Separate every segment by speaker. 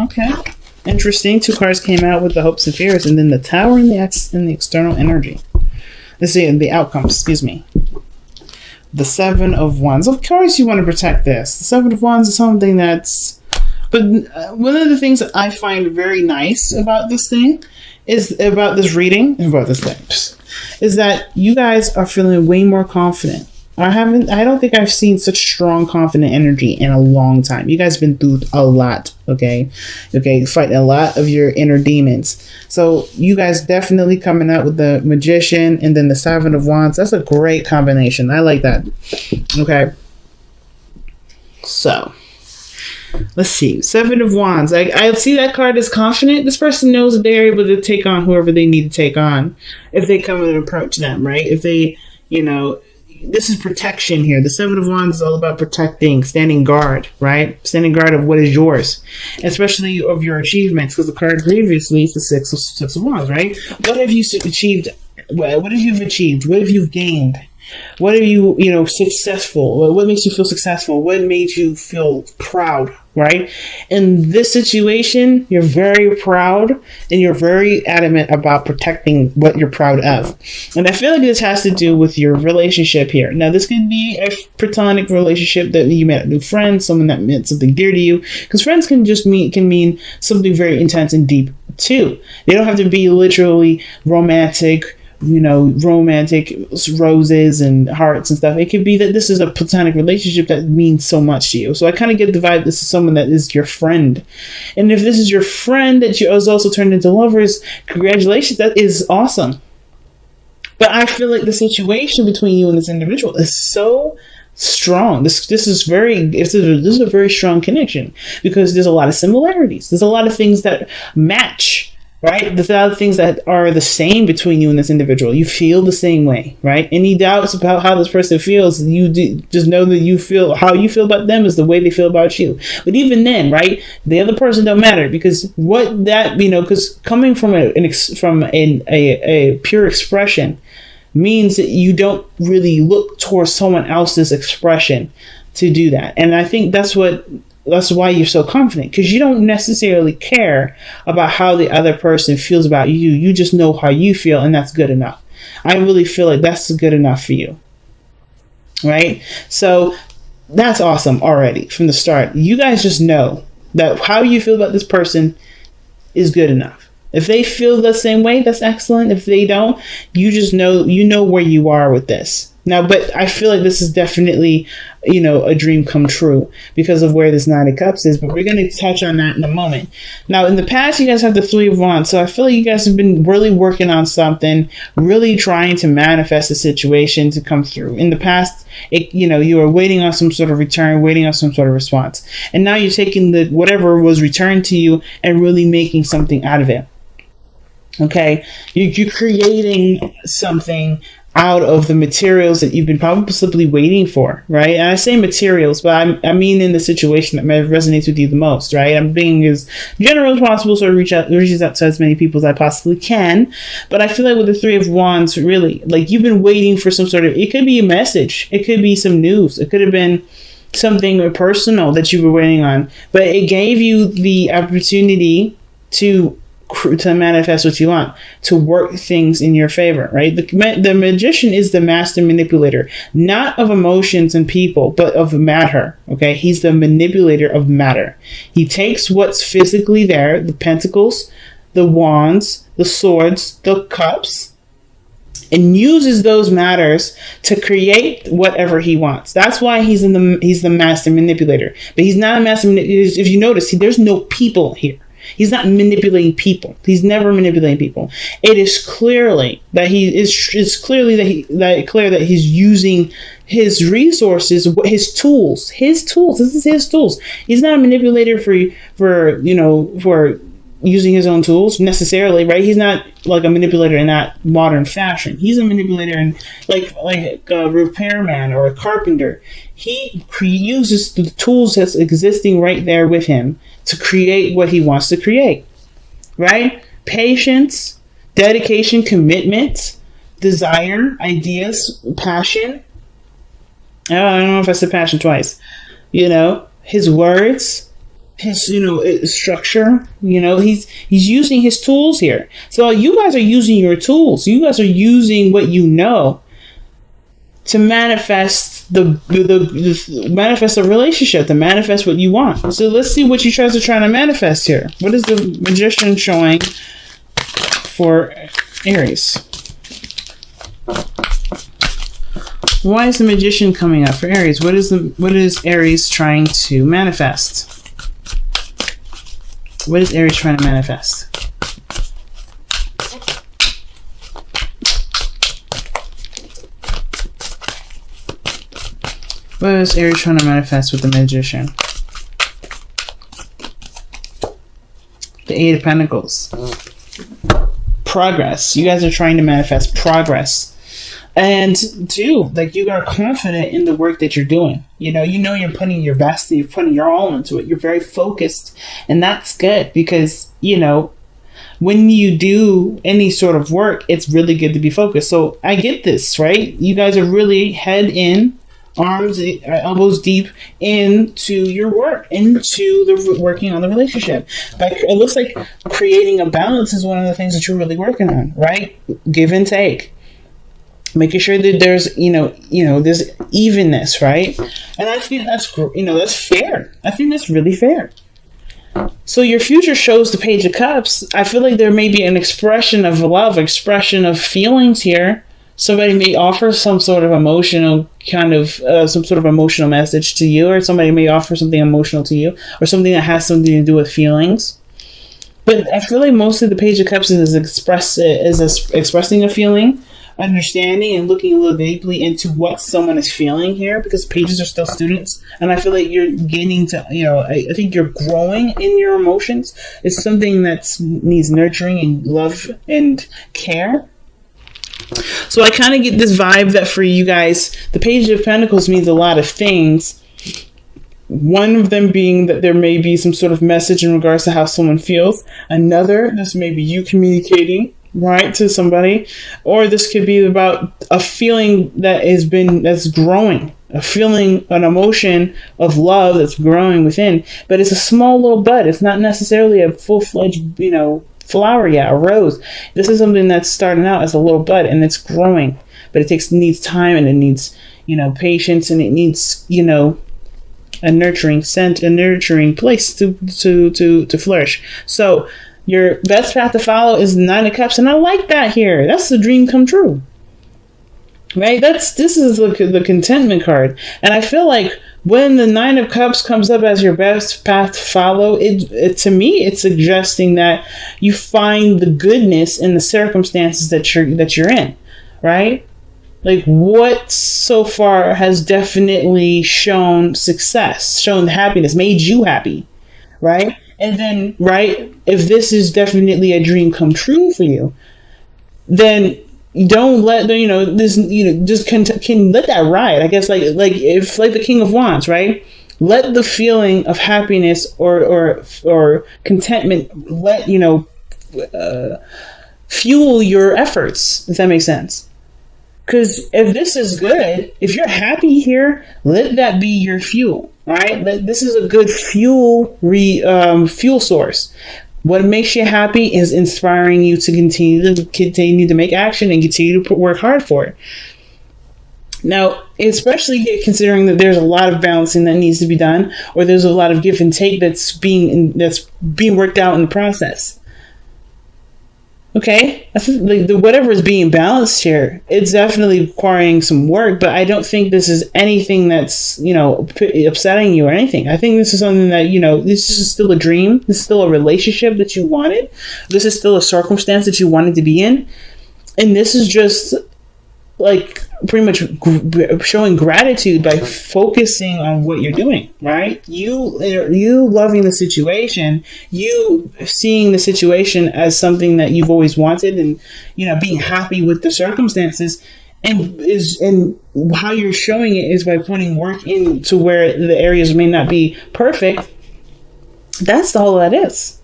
Speaker 1: Okay. Interesting. Two cards came out with the hopes and fears, and then the Tower and the external energy. Let's see the outcomes. Excuse me. The Seven of Wands. Of course, you want to protect this. The Seven of Wands is something that's. But one of the things that I find very nice about this thing is about this reading, about this thing, is that you guys are feeling way more confident. I don't think I've seen such strong, confident energy in a long time. You guys have been through a lot, okay? Okay, fighting a lot of your inner demons. So you guys definitely coming out with the Magician and then the Seven of Wands. That's a great combination. I like that. Okay. So, let's see. Seven of Wands. I see that card as confident. This person knows that they're able to take on whoever they need to take on if they come and approach them, right? If they, this is protection here. The Seven of Wands is all about protecting, standing guard, right? Standing guard of what is yours, especially of your achievements, because the card previously is the Six of Wands, right? What have you achieved? What have you achieved? What have you gained? What are you, successful? What makes you feel successful? What made you feel proud, right? In this situation, you're very proud and you're very adamant about protecting what you're proud of. And I feel like this has to do with your relationship here. Now, this could be a platonic relationship that you met a new friend, someone that meant something dear to you, because friends can mean something very intense and deep too. They don't have to be literally romantic, romantic roses and hearts and stuff. It could be that this is a platonic relationship that means so much to you. So I kind of get the vibe this is someone that is your friend. And if this is your friend that is also turned into lovers, congratulations. That is awesome. But I feel like the situation between you and this individual is so strong. This is a very strong connection because there's a lot of similarities. There's a lot of things that match. Right? There's a lot of things that are the same between you and this individual. You feel the same way, right? Any doubts about how this person feels, just know that how you feel about them is the way they feel about you. But even then, right? The other person don't matter because because coming from a pure expression means that you don't really look towards someone else's expression to do that. And I think that's why you're so confident, because you don't necessarily care about how the other person feels about you. You just know how you feel, and that's good enough. I really feel like that's good enough for you, right? So that's awesome already from the start. You guys just know that how you feel about this person is good enough. If they feel the same way, that's excellent. If they don't, you just know where you are with this. Now, but I feel like this is definitely, a dream come true because of where this Nine of Cups is. But we're going to touch on that in a moment. Now, in the past, you guys have the Three of Wands. So I feel like you guys have been really working on something, really trying to manifest a situation to come through. In the past, you were waiting on some sort of return, waiting on some sort of response. And now you're taking whatever was returned to you and really making something out of it. Okay? You're creating something out of the materials that you've been possibly waiting for, right? And I say materials, but I mean in the situation that may resonate with you the most, right? I'm being as general as possible, so reaches out to as many people as I possibly can. But I feel like with the Three of Wands, really, like you've been waiting for some sort of, it could be a message, it could be some news, it could have been something personal that you were waiting on, but it gave you the opportunity to manifest what you want, to work things in your favor, right? The Magician is the master manipulator, not of emotions and people, but of matter, okay? He's the manipulator of matter. He takes what's physically there, the pentacles, the wands, the swords, the cups, and uses those matters to create whatever he wants. That's why he's the master manipulator. But he's not a master manipulator. If you notice, there's no people here. He's not manipulating people. He's never manipulating people. It is clearly that he's using his resources, his tools. This is his tools. He's not a manipulator for using his own tools necessarily, right? He's not like a manipulator in that modern fashion. He's a manipulator in like a repairman or a carpenter. He uses the tools that's existing right there with him to create what he wants to create, right? Patience, dedication, commitment, desire, ideas, passion. I don't know if I said passion twice. His words, his, structure. He's using his tools here. So you guys are using your tools. You guys are using what you know to manifest manifest a relationship, to manifest what you want. So let's see what you guys are trying to manifest here. What is the Magician showing for Aries? Why is the Magician coming up for Aries? What is Aries trying to manifest? What is Aries trying to manifest? What is Aries trying to manifest with the Magician? The Eight of Pentacles. Progress. You guys are trying to manifest progress. And you are confident in the work that you're doing. You're putting your best, you're putting your all into it. You're very focused. And that's good because, when you do any sort of work, it's really good to be focused. So I get this, right? You guys are really head in, arms, elbows deep into your work, into the working on the relationship. But it looks like creating a balance is one of the things that you're really working on, right? Give and take. Making sure that there's, there's evenness, right? And I think that's fair. I think that's really fair. So your future shows the Page of Cups. I feel like there may be an expression of love, expression of feelings here. Somebody may offer some sort of emotional some sort of emotional message to you, or somebody may offer something emotional to you, or something that has something to do with feelings. But I feel like most of the Page of Cups is expressing a feeling, understanding, and looking a little deeply into what someone is feeling here, because pages are still students, and I feel like you're getting to, I think you're growing in your emotions. It's something that needs nurturing and love and care. So I kind of get this vibe that for you guys, the Page of Pentacles means a lot of things. One of them being that there may be some sort of message in regards to how someone feels. Another, this may be you communicating, right, to somebody. Or this could be about a feeling that's growing. A feeling, an emotion of love that's growing within. But it's a small little bud. It's not necessarily a full-fledged, flower yet, a rose. This is something that's starting out as a little bud and it's growing, but it needs time, and it needs patience, and it needs a nurturing scent, a nurturing place to flourish. So your best path to follow is the Nine of Cups, and I like that here. That's the dream come true, right? This is the contentment card, and I feel like when the Nine of Cups comes up as your best path to follow, it to me, it's suggesting that you find the goodness in the circumstances that you're in, right? Like what so far has definitely shown success, shown happiness, made you happy, right? And then, right, if this is definitely a dream come true for you, then don't let just can let that ride. I guess like the King of Wands, right? Let the feeling of happiness or contentment fuel your efforts, if that makes sense. Because if this is good, if you're happy here, let that be your fuel, right? This is a good fuel source. What makes you happy is inspiring you to continue to make action and continue to work hard for it. Now, especially considering that there's a lot of balancing that needs to be done, or there's a lot of give and take that's being worked out in the process. Okay, I think whatever is being balanced here, it's definitely requiring some work, but I don't think this is anything that's, upsetting you or anything. I think this is something that, this is still a dream. This is still a relationship that you wanted. This is still a circumstance that you wanted to be in. And this is just like pretty much showing gratitude by focusing on what you're doing, right? You loving the situation, you seeing the situation as something that you've always wanted, and being happy with the circumstances, and how you're showing it is by putting work into where the areas may not be perfect. That's all that is.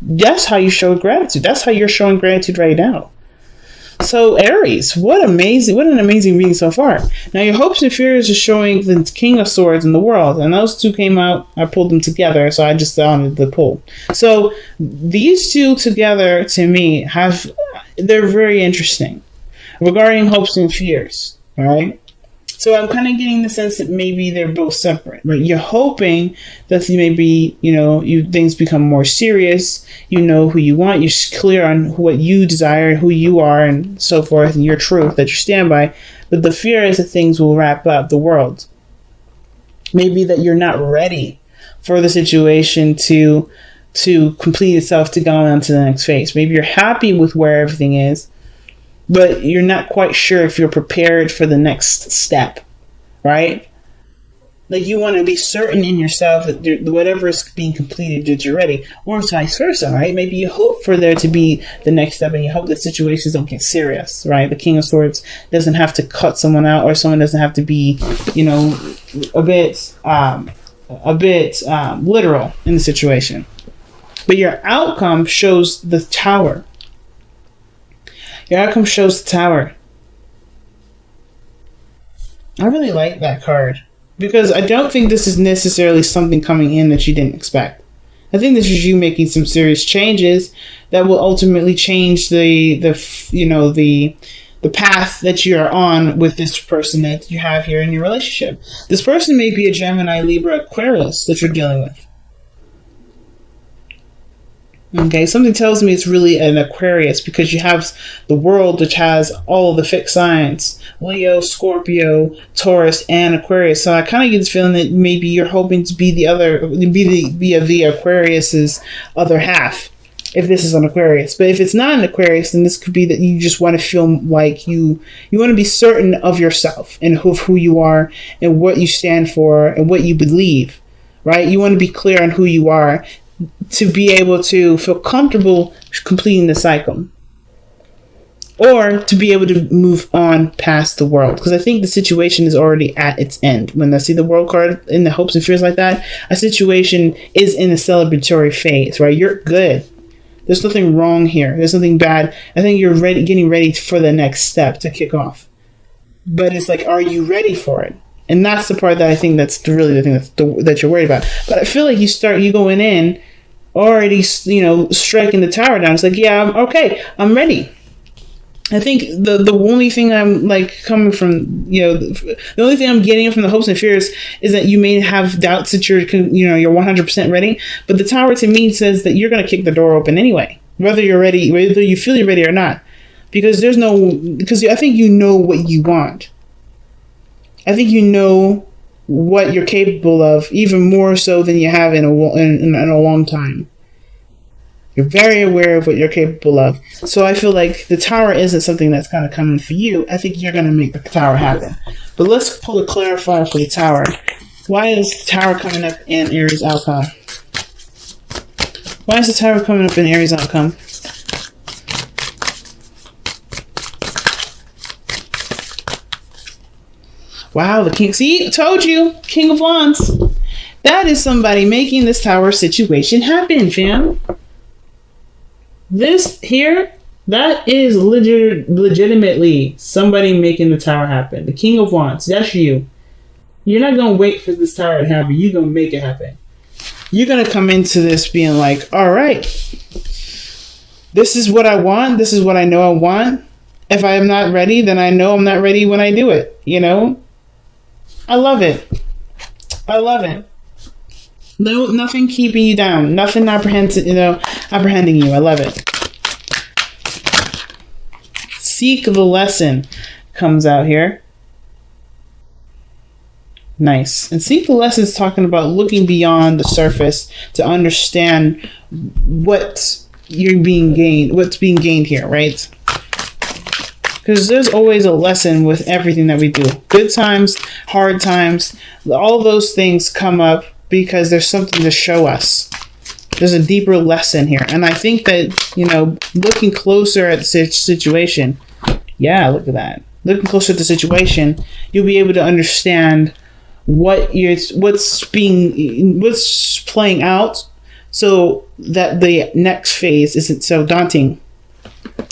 Speaker 1: That's how you show gratitude. That's how you're showing gratitude right now. So Aries, what an amazing reading so far. Now your hopes and fears are showing the King of Swords in the world, and those two came out. I pulled them together, so I just wanted the pull. So these two together, to me, they're very interesting regarding hopes and fears. All right. So I'm kind of getting the sense that maybe they're both separate, right? You're hoping that maybe, things become more serious. You know who you want. You're clear on what you desire, who you are, and so forth, and your truth that you stand by. But the fear is that things will wrap up the world. Maybe that you're not ready for the situation to complete itself, to go on to the next phase. Maybe you're happy with where everything is, but you're not quite sure if you're prepared for the next step, right? Like you want to be certain in yourself that whatever is being completed, that you're ready, or vice versa, right? Maybe you hope for there to be the next step, and you hope that situations don't get serious, right? The King of Swords doesn't have to cut someone out, or someone doesn't have to be, a bit literal in the situation. But your outcome shows the Tower. Your outcome shows the Tower. I really like that card because I don't think this is necessarily something coming in that you didn't expect. I think this is you making some serious changes that will ultimately change the path that you're on with this person that you have here in your relationship. This person may be a Gemini, Libra, Aquarius that you're dealing with. Okay, something tells me it's really an Aquarius because you have the world, which has all the fixed signs: Leo, Scorpio, Taurus, and Aquarius. So I kind of get this feeling that maybe you're hoping to be the Aquarius's other half, if this is an Aquarius. But if it's not an Aquarius, then this could be that you just want to feel like you want to be certain of yourself and of who you are and what you stand for and what you believe, right? You want to be clear on who you are, to be able to feel comfortable completing the cycle, or to be able to move on past the world. Because I think the situation is already at its end. When I see the world card in the hopes and fears like that, a situation is in a celebratory phase, right? You're good. There's nothing wrong here. There's nothing bad. I think you're getting ready for the next step to kick off. But it's like, are you ready for it? And that's the part that I think that's really the thing that you're worried about. But I feel like you going in already, striking the Tower down. It's like, yeah, I'm ready. I think the only thing I'm coming from, the only thing I'm getting from the hopes and fears is that you may have doubts that you're 100% ready. But the Tower to me says that you're going to kick the door open anyway, whether you're ready, whether you feel you're ready or not, because I think you know what you want. I think you know what you're capable of, even more so than you have in a long time. You're very aware of what you're capable of. So I feel like the Tower isn't something that's kind of coming for you. I think you're going to make the Tower happen. But let's pull a clarifier for the Tower. Why is the Tower coming up in Aries outcome? Why is the Tower coming up in Aries outcome? Wow, the King. See, I told you. King of Wands. That is somebody making this Tower situation happen, fam. This here, that is legitimately somebody making the Tower happen. The King of Wands. That's you. You're not going to wait for this Tower to happen. You're going to make it happen. You're going to come into this being like, all right, this is what I want. This is what I know I want. If I am not ready, then I know I'm not ready when I do it, I love it. I love it. No, nothing keeping you down. Nothing apprehending you. I love it. Seek the lesson comes out here. Nice. And seek the lesson is talking about looking beyond the surface to understand what's being gained here, right? Because there's always a lesson with everything that we do. Good times, hard times, all those things come up because there's something to show us. There's a deeper lesson here. And I think that, looking closer at the situation, yeah, look at that. Looking closer at the situation, you'll be able to understand what's playing out so that the next phase isn't so daunting.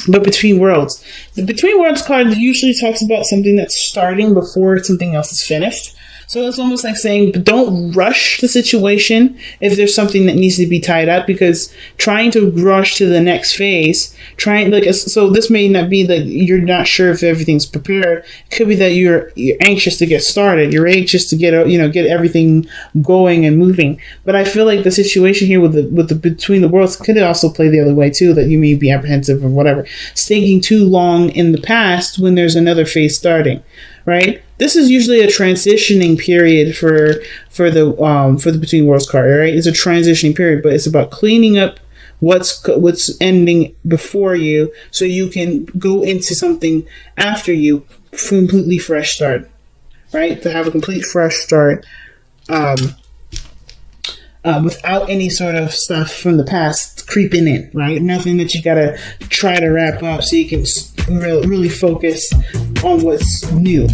Speaker 1: But Between Worlds. The Between Worlds card usually talks about something that's starting before something else is finished. So it's almost like saying, don't rush the situation if there's something that needs to be tied up, because trying to rush to the next phase, so this may not be that you're not sure if everything's prepared. It could be that you're anxious to get started. You're anxious to get everything going and moving. But I feel like the situation here with the Between the Worlds could also play the other way too, that you may be apprehensive or whatever, thinking too long in the past when there's another phase starting. Right. This is usually a transitioning period for the Between Worlds card. Right. It's a transitioning period, but it's about cleaning up what's ending before you, so you can go into something after you, completely fresh start. Right. To have a complete fresh start. Without any sort of stuff from the past creeping in, right? Nothing that you gotta try to wrap up, so you can really focus on what's new.